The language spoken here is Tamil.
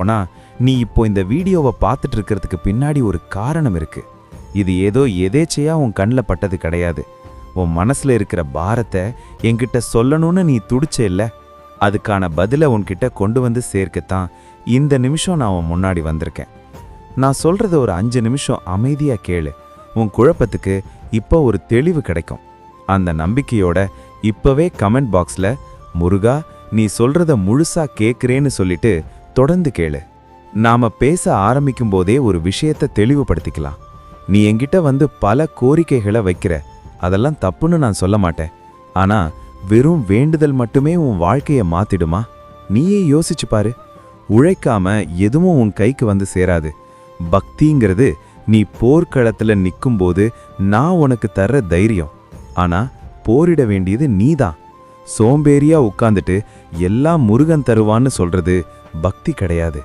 ஆனா நீ இப்போ இந்த வீடியோவை பார்த்துட்டு இருக்கிறதுக்கு பின்னாடி ஒரு காரணம் இருக்கு. இது ஏதோ எதேச்சையா உன் கண்ணில் பட்டது கிடையாது. உன் மனசுல இருக்கிற பாரத்தை என்கிட்ட சொல்லணும்னு நீ துடிச்ச இல்ல, அதுக்கான பதிலை உன்கிட்ட கொண்டு வந்து சேர்க்கத்தான் இந்த நிமிஷம் நான் உன் முன்னாடி வந்திருக்கேன். நான் சொல்றத ஒரு 5 நிமிஷம் அமைதியா கேளு. உன் குழப்பத்துக்கு இப்போ ஒரு தெளிவு கிடைக்கும். அந்த நம்பிக்கையோட இப்பவே கமெண்ட் பாக்ஸ்ல முருகா நீ சொல்றத முழுசா கேட்கிறேன்னு சொல்லிட்டு தொடர்ந்து கேளு. நாம பேச ஆரம்பிக்கும் போதே ஒரு விஷயத்தை தெளிவுபடுத்திக்கலாம். நீ என்கிட்ட வந்து பல கோரிக்கைகளை வைக்கிற, அதெல்லாம் தப்புன்னு நான் சொல்ல மாட்டேன். ஆனா வெறும் வேண்டுதல் மட்டுமே உன் வாழ்க்கையை மாத்திடுமா? நீயே யோசிச்சு பாரு. உழைக்காம எதுவும் உன் கைக்கு வந்து சேராது. பக்திங்கிறது நீ போர்க்களத்துல நிக்கும்போது நான் உனக்கு தர்ற தைரியம். ஆனா போரிட வேண்டியது நீதான். சோம்பேறியா உட்கார்ந்துட்டு எல்லாம் முருகன் தருவான்னு சொல்றது பக்தி கிடையாது.